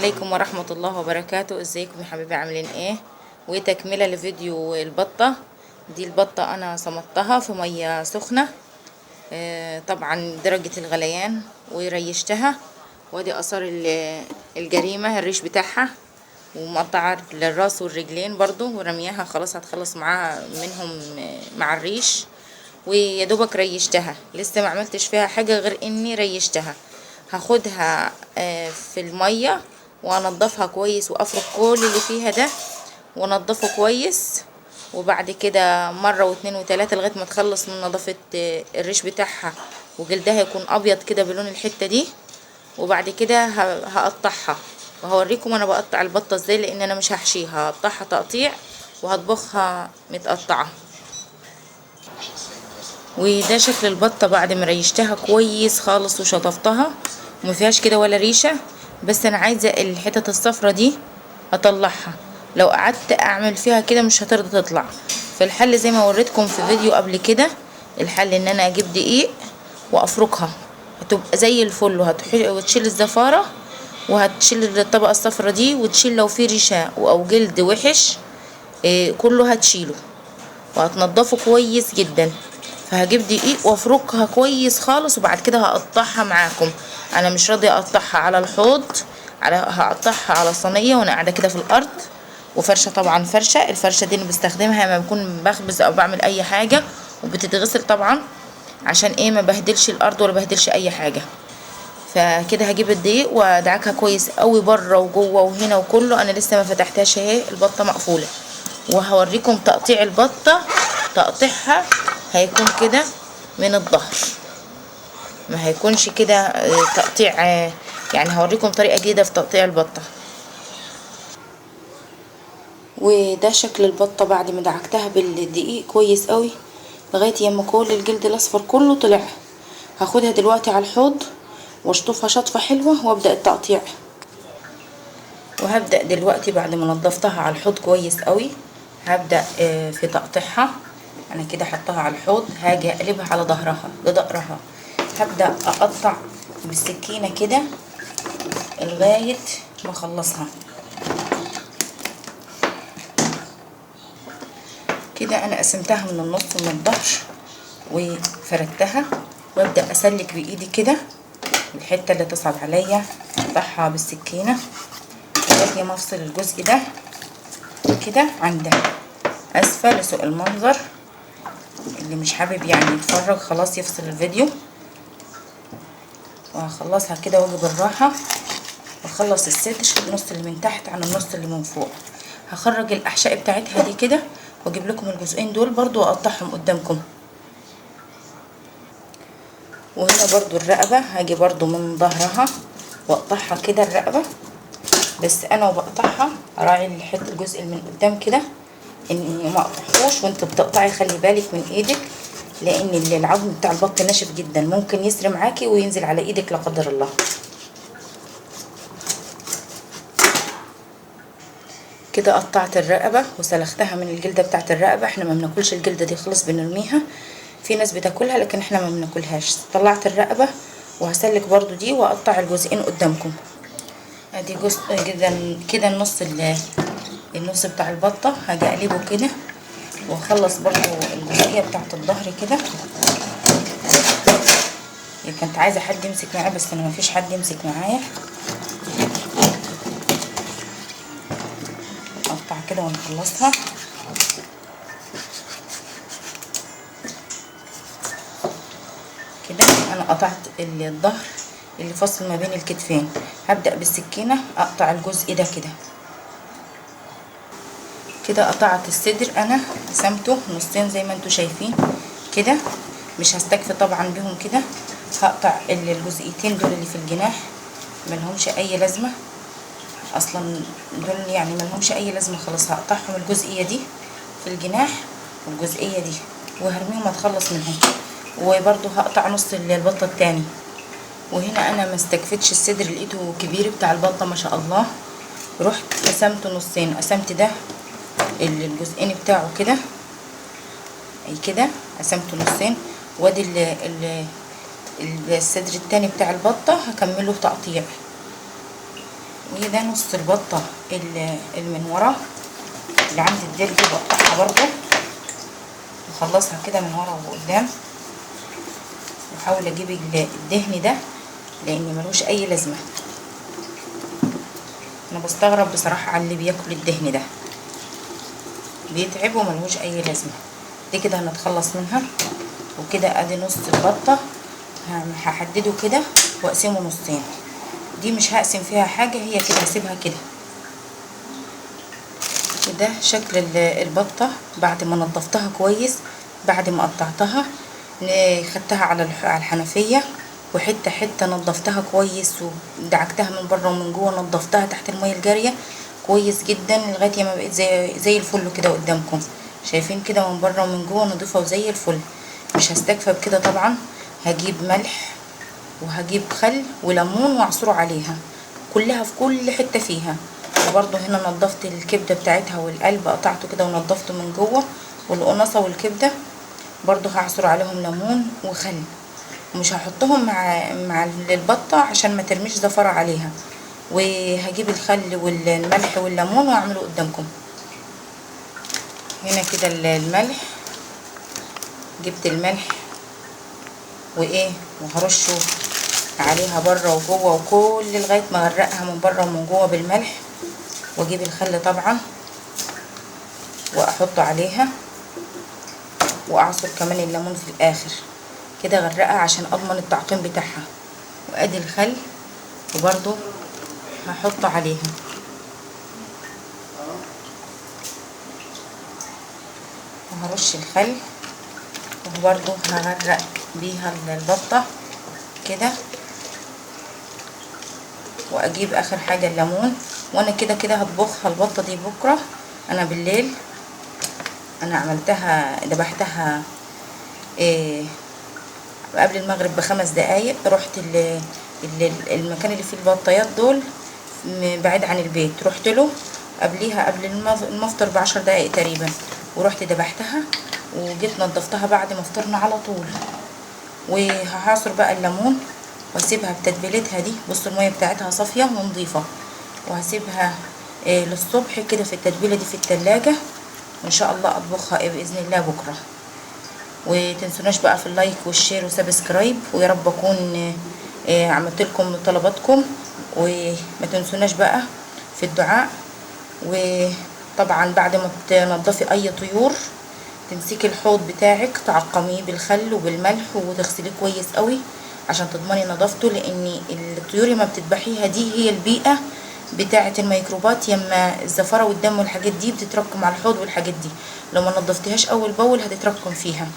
عليكم ورحمة الله وبركاته. ازيكم يا حبايبي، عاملين ايه؟ وتكملة لفيديو البطة دي. البطة انا صمتها في مية سخنة، طبعا درجة الغليان، وريشتها. وادي اثار الجريمة، الريش بتاعها، ومقطعة للراس والرجلين برضو، ورمياها خلاص هتخلص معاها منهم مع الريش. ويدوبك ريشتها، لسه ما عملتش فيها حاجة غير اني ريشتها. هاخدها في المية وانضفها كويس، وافرك كل اللي فيها ده وانضفه كويس. وبعد كده مرة واتنين وتلاتة لغاية ما تخلص من نظافة الريش بتاعها، وجلدها يكون ابيض كده بلون الحتة دي. وبعد كده هقطعها، وهوريكم انا بقطع البطة ازاي، لان انا مش هحشيها، هقطعها تقطيع وهطبخها متقطعة. وده شكل البطة بعد ما ريشتها كويس خالص وشطفتها، ومفيهاش كده ولا ريشة. بس انا عايزة الحتت الصفرة دي اطلعها، لو قعدت اعمل فيها كده مش هترضى تطلع. فالحل زي ما وريتكم في فيديو قبل كده، الحل ان انا اجيب دقيق وافركها، هتبقى زي الفل، وتشيل الزفارة، وهتشيل الطبقة الصفرة دي، وتشيل لو في ريشة او جلد وحش كله هتشيله، وهتنضفه كويس جدا. فهجيب دقيق وافركها كويس خالص، وبعد كده هقطعها معاكم. انا مش راضيه اقطعها على الحوض، هقطعها على صينيه وانا قاعده كده في الارض. وفرشه، طبعا فرشه، الفرشه دي اللي بستخدمها لما بكون بخبز او بعمل اي حاجه، وبتتغسل طبعا عشان ايه ما بهدلش الارض ولا بهدلش اي حاجه. فكده هجيب الدقيق وادعكها كويس قوي بره وجوه وهنا وكله. انا لسه ما فتحتهاش اهي، البطه مقفوله. وهوريكم تقطيع البطه. تقطيعها هيكون كده من الظهر، ما هيكونش كده تقطيع يعني هوريكم طريقه جديده في تقطيع البطه. وده شكل البطه بعد ما دعكتها بالدقيق كويس قوي لغايه يما كل الجلد الاصفر كله طلع. هاخدها دلوقتي على الحوض واشطفها شطفه حلوه وابدا التقطيع. وهبدا دلوقتي بعد ما نضفتها على الحوض كويس قوي، هبدا في تقطيعها. انا كده حطها على الحوض، هاجي اقلبها على ظهرها لظهرها. هبدا اقطع بالسكينه كده لغايه ما اخلصها. كده انا قسمتها من النص ومن الظهر وفردتها، وابدا اسلك بايدي كده الحته اللي تصعب عليا، اقطعها بالسكينه لغايه ما افصل الجزء ده كده عن ده اسفل لسوء المنظر. اللي مش حابب يعني يتفرج خلاص يفصل الفيديو. وهخلصها كده واجي بالراحه واخلص الصدر، النص اللي من تحت عن النص اللي من فوق. هخرج الاحشاء بتاعتها دي كده واجيب لكم الجزئين دول برضو واقطعهم قدامكم. وهنا برضو الرقبه هاجي برضو من ظهرها واقطعها كده الرقبه. بس انا وبقطعها اراعي الحته الجزء اللي من قدام كده اني ما اقطعهوش. وانت بتقطعي خلي بالك من ايدك، لان العظم بتاع البط ناشف جدا، ممكن يسري معاكي وينزل على ايدك لا قدر الله. كده قطعت الرقبه وسلختها من الجلده بتاعت الرقبه. احنا ما بناكلش الجلده دي خالص، بنرميها. في ناس بتاكلها لكن احنا ما بناكلهاش. طلعت الرقبه وهسلك برضو دي واقطع الجزئين قدامكم. ادي جزء كده النص بتاع البطه. هاجي اقلبه كده واخلص برضو الجزئيه بتاعت الظهر كده. كنت عايزه حد يمسك معايا بس انا مفيش حد يمسك معايا. نقطع كده ونخلصها. كده انا قطعت الظهر اللي فاصل ما بين الكتفين. هبدا بالسكينه اقطع الجزء ده كده. كده قطعت الصدر، انا قسمته نصين زي ما انتم شايفين كده. مش هستكفي طبعا بهم كده، هقطع الجزئيتين دول اللي في الجناح ملهمش اي لازمه اصلا، دول يعني ملهمش اي لازمه خلاص. هقطعهم الجزئيه دي في الجناح والجزئيه دي وهرميهم اتخلص منهم. وبرده هقطع نص البطه التاني. وهنا انا ما استكفتش الصدر، لقيته كبير بتاع البطه ما شاء الله، رحت قسمته نصين. قسمت ده الجزئين بتاعه كده اي كده، قسمته نصين. وادي الصدر التاني بتاع البطه هكمله تقطيع. وده نص البطه اللي من ورا اللي عند الديل دي بقطعها برضو، اخلصها كده من ورا وقدام، واحاول اجيب الدهن ده لان ملوش اي لازمه. انا بستغرب بصراحه على اللي بياكل الدهن ده، بيتعب وملوش اي لازمه. دي كده هنتخلص منها. وكده ادي نص البطه هحدده كده واقسمه نصين. دي مش هقسم فيها حاجه، هي كده هسيبها كده. وده شكل البطه بعد ما نضفتها كويس، بعد ما قطعتها خدتها على الحنفيه، وحته حته نضفتها كويس ودعكتها من بره ومن جوه، نضفتها تحت الميه الجاريه كويس جدا لغايه ما بقت زي الفل كده قدامكم. شايفين كده من بره ومن جوه نضيفه وزي الفل. مش هستكفى بكده طبعا، هجيب ملح وهجيب خل وليمون واعصره عليها كلها في كل حته فيها. وبرده هنا نضفت الكبده بتاعتها والقلب، قطعته كده ونضفته من جوه، والقناصه والكبده برضو هعصر عليهم ليمون وخل. ومش هحطهم مع البطه عشان ما ترميش زفره عليها. وهجيب الخل والملح والليمون واعمله قدامكم. هنا كده الملح، جبت الملح وهرشه عليها بره وجوه وكل لغايه ما اغرقها من بره ومن جوه بالملح. واجيب الخل طبعا واحطه عليها، واعصر كمان الليمون في الاخر كده اغرقها عشان اضمن التعقيم بتاعها. وادي الخل وبرده هحطه عليها، وهرش الخل وبرده هغرق بيها البطه كده. واجيب اخر حاجه الليمون. وانا كده هطبخها البطه دي بكره. انا بالليل انا عملتها ذبحتها قبل المغرب ب5 دقايق. رحت المكان اللي فيه البطايات دول بعيد عن البيت، رحت له قبليها قبل المفطر ب10 دقايق تقريبا، ورحت ذبحتها وجيت نضفتها بعد ما فطرنا على طول. وهعصر بقى الليمون واسيبها بتتبيلتها دي. بصوا الميه بتاعتها صافيه ونظيفه، وهسيبها للصبح كده في التتبيله دي في التلاجة، وان شاء الله اطبخها باذن الله بكره. وتنسوناش بقى في اللايك والشير وسبسكرايب، ويا رب اكون عملت لكم طلباتكم. وما تنسوناش بقى في الدعاء. وطبعا بعد ما تنضفي اي طيور تمسكي الحوض بتاعك تعقميه بالخل وبالملح وتغسليه كويس قوي عشان تضمني نظافته، لان الطيور ما بتذبحيها دي هي البيئه بتاعه الميكروبات، يما الزفره والدم والحاجات دي بتتركم على الحوض والحاجات دي لو ما نضفتيهاش اول باول هتتركم فيها.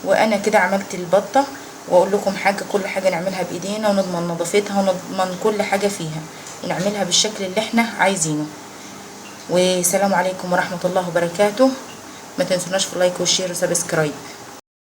وانا كده عملت البطه. واقول لكم حاجه، كل حاجه نعملها بايدينا ونضمن نظافتها ونضمن كل حاجه فيها ونعملها بالشكل اللي احنا عايزينه. والسلام عليكم ورحمه الله وبركاته. ما تنسوناش في اللايك والشير وسبسكرايب.